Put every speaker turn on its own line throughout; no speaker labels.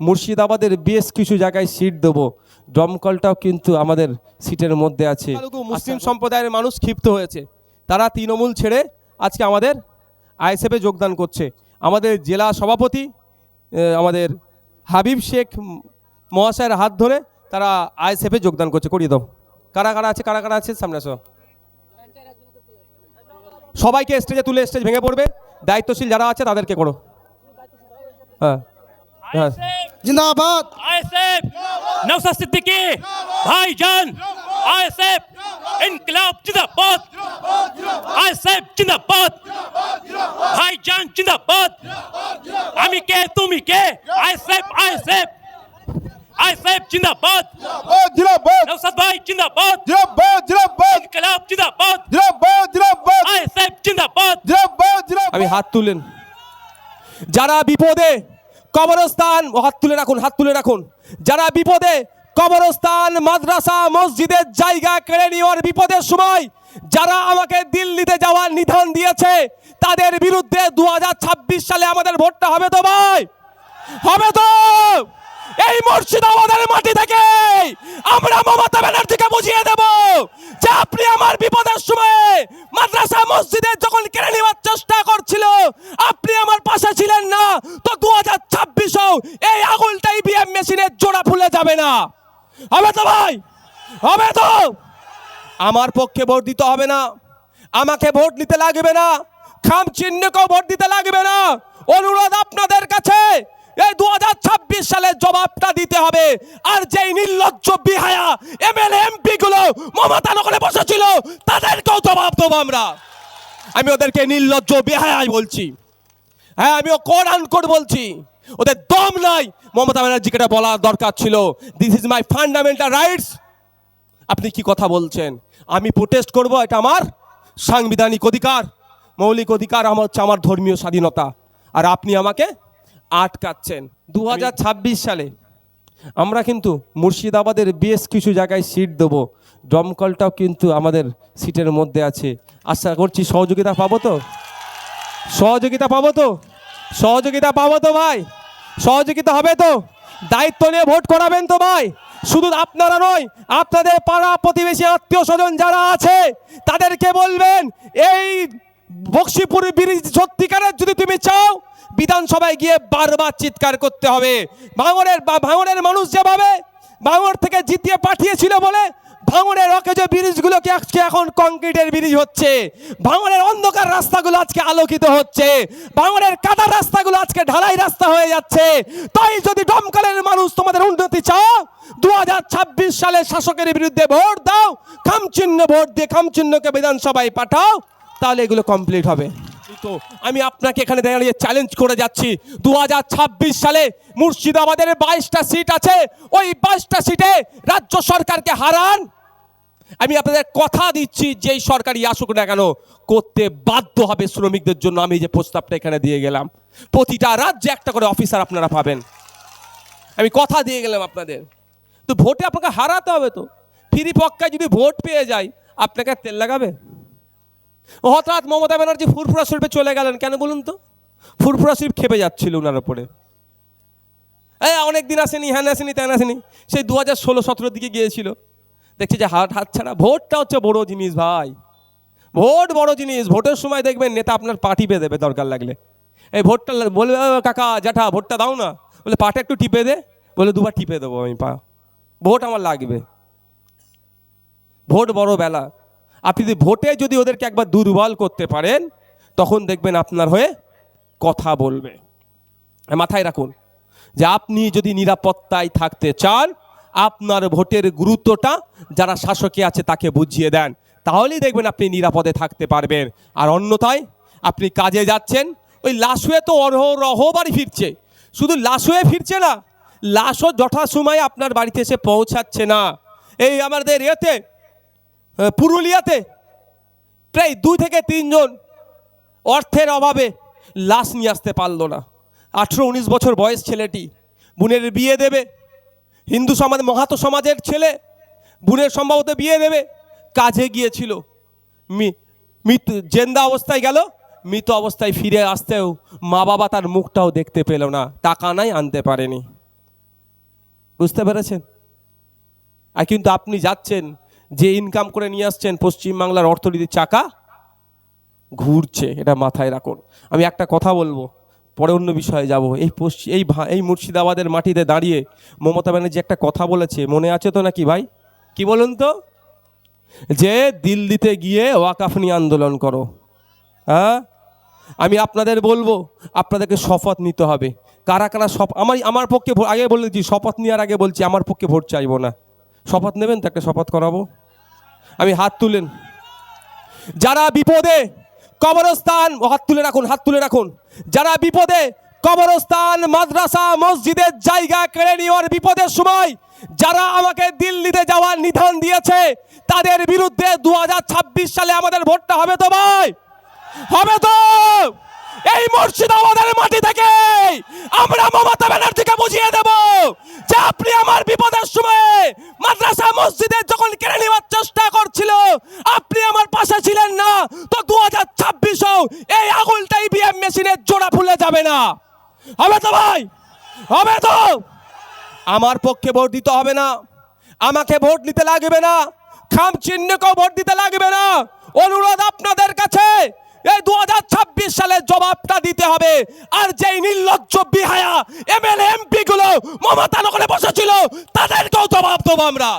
মুর্শিদাবাদের বেশ কিছু জায়গায় সিট দেবো, দমকলটাও কিন্তু আমাদের সিটের মধ্যে আছে। মুসলিম সম্প্রদায়ের মানুষ ক্ষিপ্ত হয়েছে, তারা তৃণমূল ছেড়ে আজকে আমাদের আইএসএফে যোগদান করছে। আমাদের জেলা সভাপতি আমাদের হাবিব শেখ মহাশয়ের হাত ধরে তারা আইএসএফে যোগদান করছে। করিয়ে দাও। কারা কারা আছে সামনে আসো। সবাইকে স্টেজে তুলে, স্টেজ ভেঙে পড়বে, দায়িত্বশীল যারা আছে তাদেরকে করো। হ্যাঁ হ্যাঁ,
जिंदाबाद
आईएसएफ नौशाद सिद्दीकी भाईजान आईएसएफ इनकलाब जिंदाबाद आईएसएफ जिंदाबाद भाईजान जिंदाबाद আমি কে তুমি কে आईएसएफ आईएसएफ आईएसएफ जिंदाबाद
जिंदाबाद
नौशाद भाई जिंदाबाद
जिंदाबाद जिंदाबाद
इनकलाब जिंदाबाद
जिंदाबाद जिंदाबाद
आईएसएफ जिंदाबाद
जिंदाबाद जिंदाबाद
আমি হাত তুলেন যারা বিপদে কবরস্থান, হাত তুলে রাখুন। যারা বিপদে কবরস্থান, মাদ্রাসা, মসজিদের জায়গা কেড়ে নেওয়ার বিপদের সময় যারা আমাকে দিল্লিতে যাওয়ার নিধান দিয়েছে, তাদের বিরুদ্ধে 2026 সালে আমাদের ভোটটা হবে তো ভাই? হবে তো? এই মুর্শিদাবাদের মাটি থেকে আমরা মমতা ব্যানার্জিকে বুঝিয়ে দেব যে আপনি আমার বিপদের সময়ে মাদ্রাসা মসজিদে যখন কেড়ে নেওয়ার চেষ্টা করছিল আপনি আমার পাশে ছিলেন না, তো 2026-ও এই আগুলটা ইভিএম মেশিনের জোড়া ফুলে যাবে না। হবে তো ভাই? হবে তো? আমার পক্ষে ভোট দিতে হবে না, আমাকে ভোট নিতে লাগবে না, খাম চিহ্নকেও ভোট দিতে লাগবে না। অনুরোধ আপনাদের কাছে, এই 2026 সালে জবাবটা দিতে হবে। আর যেই নির্লজ্জ বিহায়া এমএলএ এমপি গুলো মমতা নগরে বসেছিল তাদেরকেও জবাব দেবো আমরা। আমি ওদেরকে নির্লজ্জ বিহায়াই বলছি। হ্যাঁ, আমিও কোড আনকোড বলছি। ওদের দম নাই। মমতা ব্যানার্জিকে এটা বলার দরকার ছিল, this is my fundamental rights. আপনি কি কথা বলছেন? আমি প্রোটেস্ট করব, এটা আমার সাংবিধানিক অধিকার, মৌলিক অধিকার, আমার হচ্ছে আমার ধর্মীয় স্বাধীনতা। আর আপনি আমাকে আটকাচ্ছেন। 2026 সালে আমরা কিন্তু মুর্শিদাবাদের বেশ কিছু জায়গায় সিট দেবো, দমকলটাও কিন্তু আমাদের সিটের মধ্যে আছে। আশা করছি সহযোগিতা পাবো তো? সহযোগিতা পাবো তো ভাই? সহযোগিতা হবে তো? দায়িত্ব নিয়ে ভোট করাবেন তো ভাই? শুধু আপনারা নয়, আপনাদের পাড়া প্রতিবেশী আত্মীয় স্বজন যারা আছে তাদেরকে বলবেন, এই বক্সিপুর ব্রিজ সত্যিকারের যদি তুমি চাও, বিধানসভায় গিয়ে বারবার চিৎকার করতে হবে। ভাঙড়ের মানুষ যেভাবে ভাঙড় থেকে জিতিয়ে পাঠিয়েছিল বলে ভাঙড়ের অকেজো ব্রিজগুলোকে আজকে এখন কংক্রিটের ব্রিজ হচ্ছে, ভাঙড়ের অন্ধকার রাস্তাগুলো আজকে আলোকিত হচ্ছে, ভাঙড়ের কাদা রাস্তাগুলো আজকে ঢালাই রাস্তা হয়ে যাচ্ছে। তাই যদি দমকলের মানুষ তোমাদের উন্নতি চাও, 2026 সালে শাসকের বিরুদ্ধে ভোট দাও, খামচিহ্ন ভোট দিয়ে খামচিহ্নকে বিধানসভায় পাঠাও, তাহলে এগুলো কমপ্লিট হবে। তো আমি আপনাকে এখানে দাঁড়িয়ে চ্যালেঞ্জ করে যাচ্ছি, 2026 সালে মুর্শিদাবাদের 22টা সিট আছে, ওই 22টা সিটে রাজ্য সরকারকে হারান। আমি আপনাদের কথা দিচ্ছি, যেই সরকারই আসুক না কেন করতে বাধ্য হবে শ্রমিকদের জন্য। আমি যে প্রস্তাবটা এখানে দিয়ে গেলাম, প্রতিটা রাজ্যে একটা করে অফিসার আপনারা পাবেন, আমি কথা দিয়ে গেলাম আপনাদের। তো ভোটে আপনাকে হারাতে হবে। তো ফ্রি পক্কায় যদি ভোট পেয়ে যায়, আপনাকে তেল লাগাবে? হঠাৎ মমতা ব্যানার্জি ফুরফুরা শরীফে চলে গেলেন কেন বলুন তো? ফুরফুরা শরীফ খেপে যাচ্ছিল ওনার ওপরে। অনেক দিন আসেনি, হ্যান আসেনি, ত্যান আসেনি। সেই 2016-17 দিকে গিয়েছিল, দেখছি যে হাত ছাড়া। ভোটটা হচ্ছে বড় জিনিস ভাই, ভোট বড় জিনিস। ভোটের সময় দেখবেন নেতা আপনার পা টিপে দেবে দরকার লাগলে। এই ভোটটা বলবে, কাকা জ্যাঠা ভোটটা দাও না, বলে পাটা একটু টিপে দে, বলে 2বার টিপে দেবো আমি পা। ভোট আমার লাগবে, ভোট বড় বেলা। আপনি যদি ভোটে যদি ওদেরকে একবার দুর্বল করতে পারেন, তখন দেখবেন আপনার হয়ে কথা বলবে। মাথায় রাখুন যে আপনি যদি নিরাপত্তায় থাকতে চান, আপনার ভোটের গুরুত্বটা যারা শাসকে আছে তাকে বুঝিয়ে দেন, তাহলেই দেখবেন আপনি নিরাপদে থাকতে পারবেন। আর অন্যথায় আপনি কাজে যাচ্ছেন, ওই লাশ হয়ে তো অহরহ বাড়ি ফিরছে। শুধু লাশ হয়ে ফিরছে না, লাশও যথাসময়ে আপনার বাড়িতে এসে পৌঁছাচ্ছে না। এই আমাদের এতে পুরুলিয়াতে প্রায় 2 থেকে 3 জন অর্থের অভাবে লাশ নিয়ে আসতে পারলো না। 18-19 বছর বয়স ছেলেটি, বোনের বিয়ে দেবে, হিন্দু সমাজ মাহাতো সমাজের ছেলে, বোনের সম্ভবত বিয়ে দেবে, কাজে গিয়েছিল, মৃত্যু জেন্দা অবস্থায় গেল, মৃত অবস্থায় ফিরে আসতেও মা বাবা তার মুখটাও দেখতে পেল না, টাকা নাই, আনতে পারেনি। বুঝতে পেরেছেন? আর কিন্তু আপনি যাচ্ছেন, যে ইনকাম করে নিয়ে আসছেন, পশ্চিমবাংলার অর্থনীতির চাকা ঘুরছে, এটা মাথায় রাখুন। আমি একটা কথা বলবো, পরে অন্য বিষয়ে যাব। এই মুর্শিদাবাদের মাটিতে দাঁড়িয়ে মমতা ব্যানার্জি একটা কথা বলেছে, মনে আছে তো নাকি ভাই? কি বলুন তো? যে দিল্লিতে গিয়ে ওয়াকফ নিয়ে আন্দোলন করো। হ্যাঁ, আমি আপনাদের বলবো, আপনাদেরকে শপথ নিতে হবে। কারা কারা আমার পক্ষে আগে বলেছি, শপথ নেওয়ার আগে বলছি আমার পক্ষে ভোট চাইবো না। শপথ নেবেন তো? একটা শপথ করাবো। আমি হাত তুলেন যারা বিপদে কবরস্থান, হাত তুলে রাখুন, হাত তুলে রাখুন। যারা বিপদে কবরস্থান, মাদ্রাসা, মসজিদের জায়গা কেড়ে নেওয়ার বিপদের সময় যারা আমাকে দিল্লিতে যাওয়ার নিধান দিয়েছে, তাদের বিরুদ্ধে 2026 সালে আমাদের ভোটটা হবে তো ভাই? হবে তো? এই মুর্শিদাবাদের মাটি থেকে আমরা মমতা ব্যানার্জিকে বুঝিয়ে দেব যে আপনি আমার বিপদের সময়ে মাদ্রাসা মসজিদে যখন কেড়ে নেওয়ার চেষ্টা করছিল, আপনি আমার পাশে ছিলেন না। তো 2026-ও এই আঙুলটা ইভিএম মেশিনের জোড়া ফুলে যাবে না। হবে তো ভাই? হবে তো? আমার পক্ষে ভোট দিতে হবে না, আমাকে ভোট নিতে লাগবে না, খাম চিহ্নকেও ভোট দিতে লাগবে না। অনুরোধ আপনাদের কাছে, এই 2026 সালে জবাবটা দিতে হবে। আর যেই নির্লজ্জ বিহায়া এমএলএ এমপি গুলো মমতা নগরে বসেছিল, তাদেরকেও জবাব দেবো আমরা।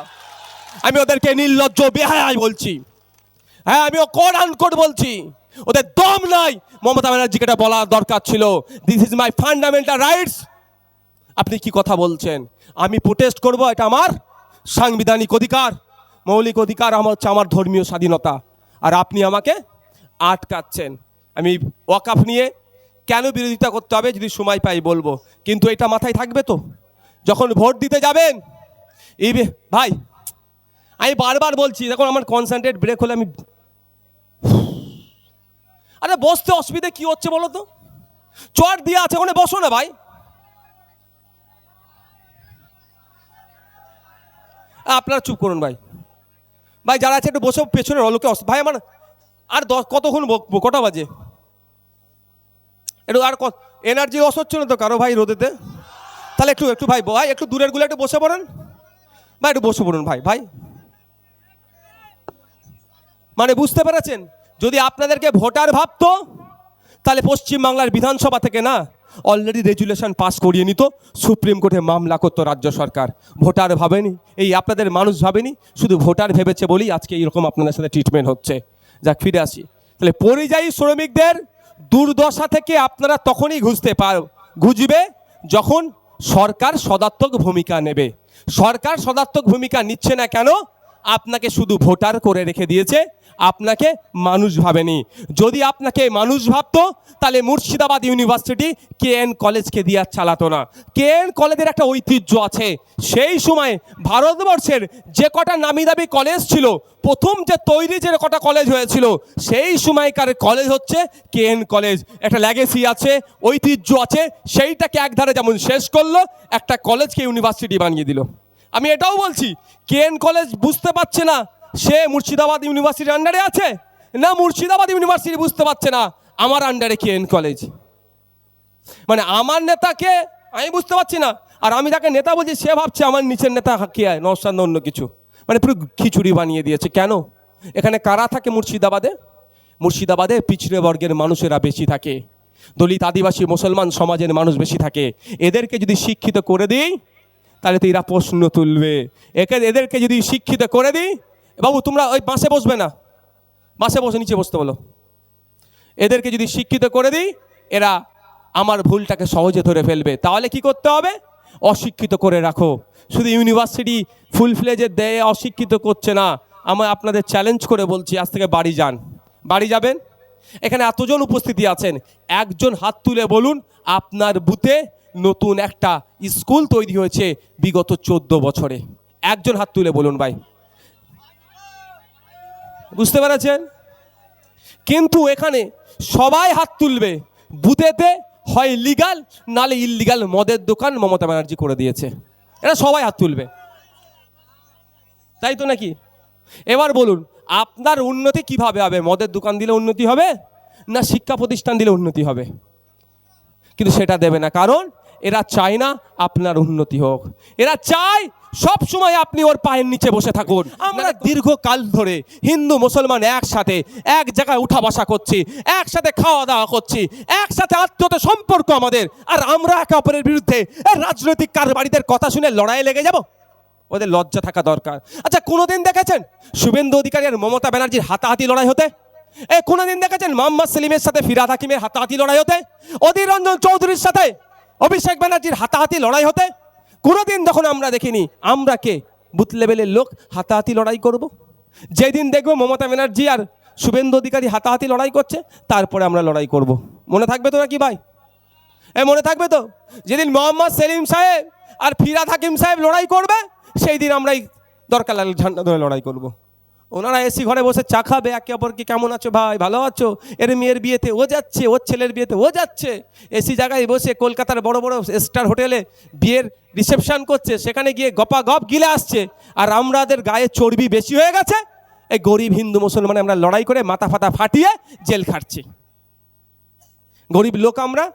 আমি ওদেরকে নির্লজ্জ বিহায়াই বলছি। হ্যাঁ, আমিও কোড আনকোড বলছি। ওদের দম নাই। মমতা ব্যানার্জিকে এটা বলার দরকার ছিল, this is my fundamental rights. আপনি কি কথা বলছেন? আমি প্রোটেস্ট করব, এটা আমার সাংবিধানিক অধিকার, মৌলিক অধিকার, আমার হচ্ছে আমার ধর্মীয় স্বাধীনতা। আর আপনি আমাকে আটকাচ্ছেন। আমি ওয়াকফ নিয়ে কেন বিরোধিতা করতে হবে যদি সময় পাই বলবো, কিন্তু এটা মাথায় থাকবে তো যখন ভোট দিতে যাবেন। এই ভাই, আমি বারবার বলছি, দেখুন আমার কনসেন্ট্রেট ব্রেক হলে আমি, আরে বসতে অসুবিধা কি হচ্ছে বলো তো? চট দিয়ে আছে, ওখানে বসো না ভাই। আপনারা চুপ করুন ভাই। ভাই যারা আছে একটু বসে পেছনে রলোকে ভাই। আমার আর কতক্ষণ বকবো? কটা বাজে? একটু আর এনার্জি লস হচ্ছে না তো কারো ভাই রোদেতে? তাহলে একটু ভাই একটু দূরের গুলো একটু বসে পড়েন ভাই, একটু বসে পড়ুন ভাই। ভাই মানে বুঝতে পেরেছেন? যদি আপনাদেরকে ভোটার ভাবতো, তাহলে পশ্চিমবাংলার বিধানসভা থেকে না অলরেডি রেজুলেশন পাস করিয়ে নিত, সুপ্রিম কোর্টে মামলা করতো রাজ্য সরকার। ভোটার ভাবেনি, এই আপনাদের মানুষ ভাবেনি, শুধু ভোটার ভেবেছে বলেই আজকে এইরকম আপনাদের সাথে ট্রিটমেন্ট হচ্ছে। যাক, ফিরে আসি। তাহলে পরিযায়ী শ্রমিকদের দুর্দশা থেকে আপনারা তখনই ঘুচবে যখন সরকার সদাত্মক ভূমিকা নেবে। সরকার সদাত্মক ভূমিকা নিচ্ছে না কেন? আপনাকে শুধু ভোটার করে রেখে দিয়েছে, আপনাকে মানুষ ভাবেনি। যদি আপনাকে মানুষ ভাবতো, তাহলে মুর্শিদাবাদ ইউনিভার্সিটি কেএন কলেজকে দিয়ে চালাতো না। কেএন কলেজের একটা ঐতিহ্য আছে। সেই সময় ভারতবর্ষের যে কটা নামি দামি কলেজ ছিল, প্রথম যে তৈরি যে কটা কলেজ হয়েছিল, সেই সময়কার কলেজ হচ্ছে কেএন কলেজ। একটা ল্যাগেসি আছে, ঐতিহ্য আছে, সেইটাকে একধারে যেমন শেষ করলো, একটা কলেজকে ইউনিভার্সিটি বানিয়ে দিল। আমি এটাও বলছি, কেএন কলেজ বুঝতে পারছে না সে মুর্শিদাবাদ ইউনিভার্সিটির আন্ডারে আছে, না মুর্শিদাবাদ ইউনিভার্সিটি বুঝতে পারছে না আমার আন্ডারে কেএন কলেজ। মানে আমার নেতাকে আমি বুঝতে পারছি না, আর আমি তাকে নেতা বলছি, সে ভাবছে আমার নিচের নেতা কে হয়, নওশাদ না অন্য কিছু। মানে পুরো খিচুড়ি বানিয়ে দিয়েছে। কেন? এখানে কারা থাকে মুর্শিদাবাদে? মুর্শিদাবাদে পিছড়ে বর্গের মানুষেরা বেশি থাকে, দলিত, আদিবাসী, মুসলমান সমাজের মানুষ বেশি থাকে। এদেরকে যদি শিক্ষিত করে দিই, তাহলে তো এরা প্রশ্ন তুলবে। এদেরকে যদি শিক্ষিত করে দিই, বাবু তোমরা ওই বাসে বসবে না, বাসে বসে নিচে বসতে বলো। এদেরকে যদি শিক্ষিত করে দিই, এরা আমার ভুলটাকে সহজে ধরে ফেলবে। তাহলে কি করতে হবে? অশিক্ষিত করে রাখো। শুধু ইউনিভার্সিটি ফুল ফ্লেজে দেয়, অশিক্ষিত করছে না। আমি আপনাদের চ্যালেঞ্জ করে বলছি, আজ থেকে বাড়ি যান। বাড়ি যাবেন, এখানে এতজন উপস্থিতি আছেন, একজন হাত তুলে বলুন আপনার বুথে নতুন একটা স্কুল তৈরি হয়েছে বিগত 14 বছরে। একজন হাত তুলে বলুন ভাই। বুঝতে পেরেছেন? কিন্তু এখানে সবাই হাত তুলবে, বুথেতে হয় লিগাল নালে ইললিগাল মদের দোকান মমতা ব্যানার্জি করে দিয়েছে। এরা সবাই হাত তুলবে, তাই তো নাকি? এবার বলুন আপনার উন্নতি কিভাবে হবে? মদের দোকান দিলে উন্নতি হবে, না শিক্ষা প্রতিষ্ঠান দিলে উন্নতি হবে? কিন্তু সেটা দেবে না, কারণ এরা চায় না আপনার উন্নতি হোক, এরা চায় সব সময় আপনি ওর পায়ের নিচে বসে থাকুন। আমরা দীর্ঘকাল ধরে হিন্দু মুসলমান একসাথে এক জায়গায় উঠা বসা করছি, একসাথে খাওয়া দাওয়া করছি, একসাথে আত্মীয়তা সম্পর্ক আমাদের, আর আমরা একে অপরের বিরুদ্ধে রাজনৈতিক কারবারিদের কথা শুনে লড়াই লেগে যাব? ওদের লজ্জা থাকা দরকার। আচ্ছা, কোনোদিন দেখেছেন শুভেন্দু অধিকারী আর মমতা ব্যানার্জির হাতাহাতি লড়াই হতে? কোনোদিন দেখেছেন মোহাম্মদ সেলিমের সাথে ফিরহাদ হাকিমের হাতাহাতি লড়াই হতে? অধীর রঞ্জন চৌধুরীর সাথে অভিষেক ব্যানার্জির হাতাহাতি লড়াই হতে? কোনোদিন যখন আমরা দেখিনি। আমরা কে বুথ লেভেলের লোক হাতাহাতি লড়াই করব? যেদিন দেখবো মমতা ব্যানার্জি আর শুভেন্দু অধিকারী হাতাহাতি লড়াই করছে, তারপরে আমরা লড়াই করব। মনে থাকবে তো নাকি ভাই? মনে থাকবে তো? যেদিন মোহাম্মদ সেলিম সাহেব আর ফিরহাদ হাকিম সাহেব লড়াই করবে, সেই দিন আমরাই দরকার লাগলে ঝান্ডা ধরে লড়াই করব। ওনারা এসি ঘরে বসে চা খাবে, একে অপরকে কেমন আছো ভাই, ভালো আছো, এর মেয়ের বিয়েতে ও যাচ্ছে, ওর ছেলের বিয়েতে ও যাচ্ছে, এসি জায়গায় বসে কলকাতার বড় বড় স্টার হোটেলে বিয়ের রিসেপশন করছে, সেখানে গিয়ে গপা গপ গিলে আসছে। আর আমাদের গায়ে চর্বি বেশি হয়ে গেছে, এই গরিব হিন্দু মুসলমানে আমরা লড়াই করে মাথা ফাতা ফাটিয়ে জেল খাটছি। গরিব লোক আমরা,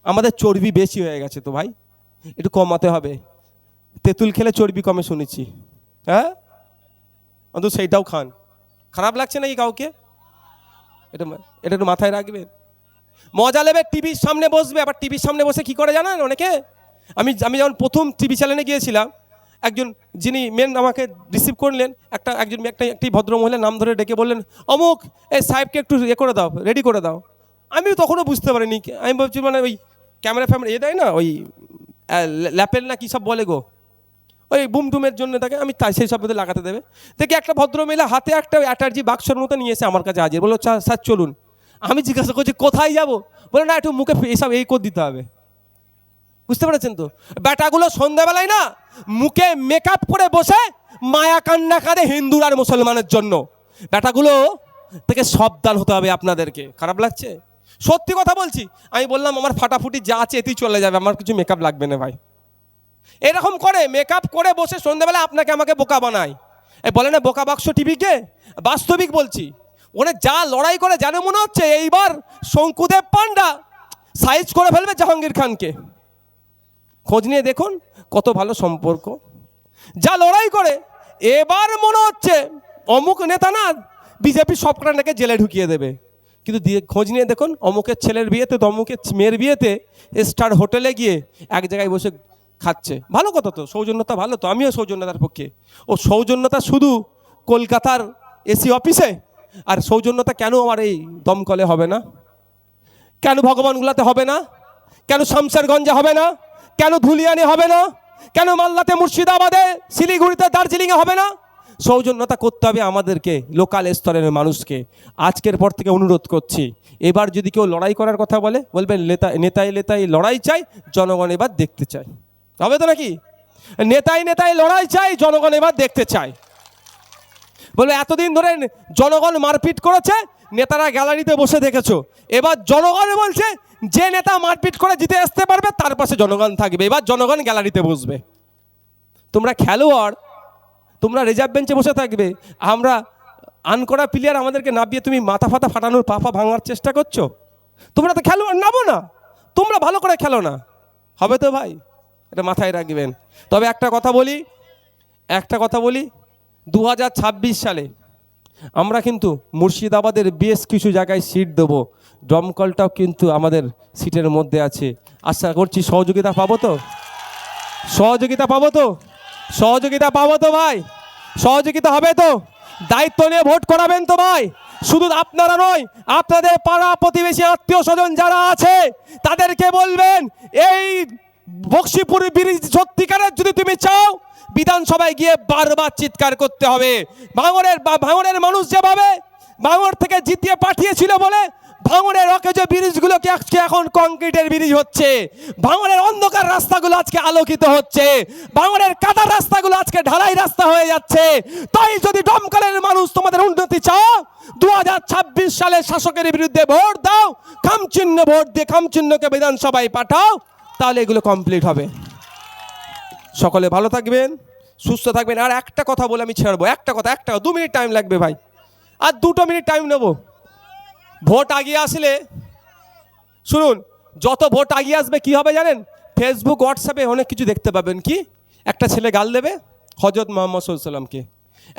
আমাদের চর্বি বেশি হয়ে গেছে। তো ভাই একটু কমাতে হবে। তেঁতুল খেলে চর্বি কমে শুনেছি, হ্যাঁ, অন্তত সেইটাও খান। খারাপ লাগছে নাকি কাউকে? এটা একটু মাথায় রাখবেন। মজা নেবে, টিভির সামনে বসবে। আবার টিভির সামনে বসে কি করে জানেন অনেকে? আমি যখন প্রথম টিভি চ্যানেলে গিয়েছিলাম, একজন যিনি মেন আমাকে রিসিভ করলেন, একটি ভদ্রমহিলা নাম ধরে ডেকে বললেন, অমুক এই সাহেবকে একটু করে দাও, রেডি করে দাও। আমি তখনও বুঝতে পারিনি। আমি ভাবছি মানে ওই ক্যামেরা দেয় না, ওই ল্যাপেল না কী সব বলে গো, ওই বুম টুমের জন্য তাকে আমি তাই সেই সব লাগাতে দেবে। দেখি একটা ভদ্রমহিলা হাতে একটা অ্যাটার্জি বাক্সর মতো নিয়ে এসে আমার কাছে হাজির, বললো স্যার চলুন। আমি জিজ্ঞাসা করছি কোথায় যাবো? বলে না, একটু মুখে এইসব এই করে দিতে হবে। বুঝতে পেরেছেন তো? ব্যাটাগুলো সন্ধ্যাবেলায় না মুখে মেকআপ করে বসে মায়া কান্না কাঁদে হিন্দুর আর মুসলমানের জন্য। ব্যাটাগুলো থেকে সাবধান হতে হবে আপনাদেরকে। খারাপ লাগছে? সত্যি কথা বলছি। আমি বললাম আমার ফাটাফুটি যা আছে এতেই চলে যাবে, আমার কিছু মেকআপ লাগবে না ভাই। এরকম করে মেকআপ করে বসে সন্ধ্যাবেলা আপনাকে আমাকে বোকা বানায়। বলে না বোকা বাক্স টিভিকে, বাস্তবিক বলছি। ওরা যা লড়াই করে জানে মনে হচ্ছে এইবার শঙ্কুদেব পান্ডা সাইজ করে ফেলবে জাহাঙ্গীর খানকে। খোঁজ নিয়ে দেখুন কত ভালো সম্পর্ক। যা লড়াই করে এবার মনে হচ্ছে অমুক নেতা না বিজেপি সব কটাকে জেলে ঢুকিয়ে দেবে। কিন্তু খোঁজ নিয়ে দেখুন অমুকের ছেলের বিয়েতে তো অমুকের মেয়ের বিয়েতে স্টার হোটেলে গিয়ে এক জায়গায় বসে খাচ্ছে। ভালো কথা তো, সৌজন্যতা ভালো তো, আমিও সৌজন্যতার পক্ষে। ও সৌজন্যতা শুধু কলকাতার এসি অফিসে, আর সৌজন্যতা কেন আমার এই দমকলে হবে না? কেন ভগবানগুলাতে হবে না? কেন শামশেরগঞ্জে হবে না? কেন ধুলিয়ানে হবে না? কেন মালদাতে, মুর্শিদাবাদে, শিলিগুড়িতে, দার্জিলিংয়ে হবে না? সৌজন্যতা করতে হবে আমাদেরকে, লোকাল স্তরের মানুষকে। আজকের পর থেকে অনুরোধ করছি, এবার যদি কেউ লড়াই করার কথা বলবেন নেতাই লড়াই চাই, জনগণ এবার দেখতে চাই। হবে তো নাকি? নেতাই লড়াই চাই, জনগণ এবার দেখতে চায়। বলবে এতদিন ধরে জনগণ মারপিট করেছে, নেতারা গ্যালারিতে বসে দেখেছো। এবার জনগণ বলছে যে নেতা মারপিট করে জিতে আসতে পারবে তার পাশে জনগণ থাকবে। এবার জনগণ গ্যালারিতে বসবে। তোমরা খেলোয়াড়, তোমরা রিজার্ভ বেঞ্চে বসে থাকবে। আমরা আনকরা প্লেয়ার, আমাদেরকে নামিয়ে তুমি মাথা ফাতা ফাটানোর পা ভাঙার চেষ্টা করছো। তোমরা তো খেলোয়াড় নামো না, তোমরা ভালো করে খেলো না। হবে তো ভাই? এটা মাথায় রাখবেন। তবে একটা কথা বলি 2026 সালে আমরা কিন্তু মুর্শিদাবাদের বেশ কিছু জায়গায় সিট দেবো। দমকলটাও কিন্তু আমাদের সিটের মধ্যে আছে। আশা করছি সহযোগিতা পাবো তো? সহযোগিতা পাবো তো ভাই? সহযোগিতা হবে তো? দায়িত্ব নিয়ে ভোট করাবেন তো ভাই? শুধু আপনারা নয়, আপনাদের পাড়া প্রতিবেশী আত্মীয় স্বজন যারা আছে তাদেরকে বলবেন, এই বক্সিপুর ব্রিজ সত্যিকারের যদি তুমি চাও, বিধানসভায় গিয়ে বারবার চিৎকার করতে হবে। ভাঙড়ের মানুষ যেভাবে ভাঙড় থেকে জিতিয়ে পাঠিয়েছিল বলে ভাঙড়ের অকেজ ব্রিজগুলোকে আজকে এখন কংক্রিটের ব্রিজ হচ্ছে। ভাঙড়ের অন্ধকার রাস্তাগুলো আজকে আলোকিত হচ্ছে। ভাঙড়ের কাদার রাস্তাগুলো আজকে ঢালাই রাস্তা হয়ে যাচ্ছে। তাই যদি দমকলের মানুষ তোমাদের উন্নতি চাও, 2026 সালে শাসকের বিরুদ্ধে ভোট দাও, খামচিহ্ন ভোট দিয়ে খামচিহ্নকে বিধানসভায় পাঠাও, তাহলে এগুলো কমপ্লিট হবে। সকলে ভালো থাকবেন, সুস্থ থাকবেন। আর একটা কথা বলে আমি ছেড়বো, একটা 2 মিনিট টাইম লাগবে ভাই, আর 2 মিনিট টাইম নেব। ভোট আগিয়ে আসলে শুনুন, যত ভোট আগিয়ে আসবে কি হবে জানেন? ফেসবুক হোয়াটসঅ্যাপে অনেক কিছু দেখতে পাবেন। কি একটা ছেলে গাল দেবে হজরত মোহাম্মদ সাল্লাল্লাহু আলাইহি সাল্লামকে,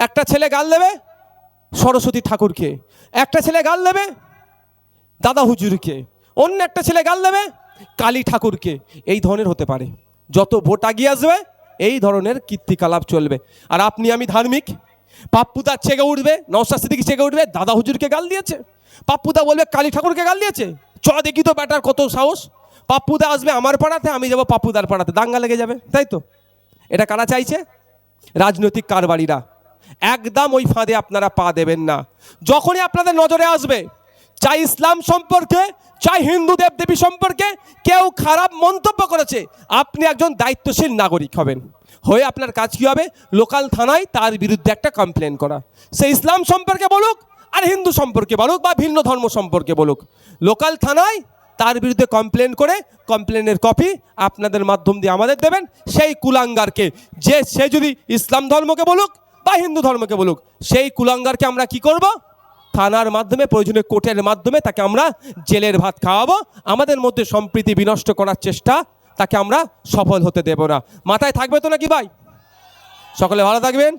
একটা ছেলে গাল দেবে সরস্বতী ঠাকুরকে, একটা ছেলে গাল দেবে দাদা হুজুরকে, অন্য একটা ছেলে গাল দেবে কালী ঠাকুরকে। এই ধরনের হতে পারে। যত ভোট আগিয়ে আসবে এই ধরনের কীর্তিকলাপ চলবে। আর আপনি আমি ধার্মিক, পাপ্পুদা চেগে উঠবে, নওশাদ সিদ্দিকী চেগে উঠবে দাদা হুজুরকে গাল দিয়েছে, পাপ্পুদা বলবে কালী ঠাকুরকে গাল দিয়েছে। চ দেখি তো ব্যাটার কত সাহস। পাপ্পুদা আসবে আমার পাড়াতে, আমি যাব পাপ্পুদার পাড়াতে, দাঙ্গা লেগে যাবে, তাই তো? এটা কারা চাইছে? রাজনৈতিক কারবারিরা। একদম ওই ফাঁদে আপনারা পা দেবেন না। যখনই আপনাদের নজরে আসবে, চাই ইসলাম সম্পর্কে চাই হিন্দু দেবদেবী সম্পর্কে কেউ খারাপ মন্তব্য করেছে, আপনি একজন দায়িত্বশীল নাগরিক হবেন। হয়ে আপনার কাজ কী হবে? লোকাল থানায় তার বিরুদ্ধে একটা কমপ্লেন করা। সে ইসলাম সম্পর্কে বলুক আর হিন্দু সম্পর্কে বলুক বা ভিন্ন ধর্ম সম্পর্কে বলুক, লোকাল থানায় তার বিরুদ্ধে কমপ্লেন করে কমপ্লেনের কপি আপনাদের মাধ্যম দিয়ে আমাদের দেবেন। সেই কুলাঙ্গারকে, সে যদি ইসলাম ধর্মকে বলুক বা হিন্দু ধর্মকে বলুক, সেই কুলাঙ্গারকে আমরা কি করব? থানার মাধ্যমে, প্রয়োজনে কোর্টের মাধ্যমে তাকে আমরা জেলের ভাত খাওয়াবো। আমাদের মধ্যে সম্প্রীতি বিনষ্ট করার চেষ্টা তাকে আমরা সফল হতে দেব না। মাথায় থাকবে তো নাকি ভাই? সকলে ভালো থাকবেন।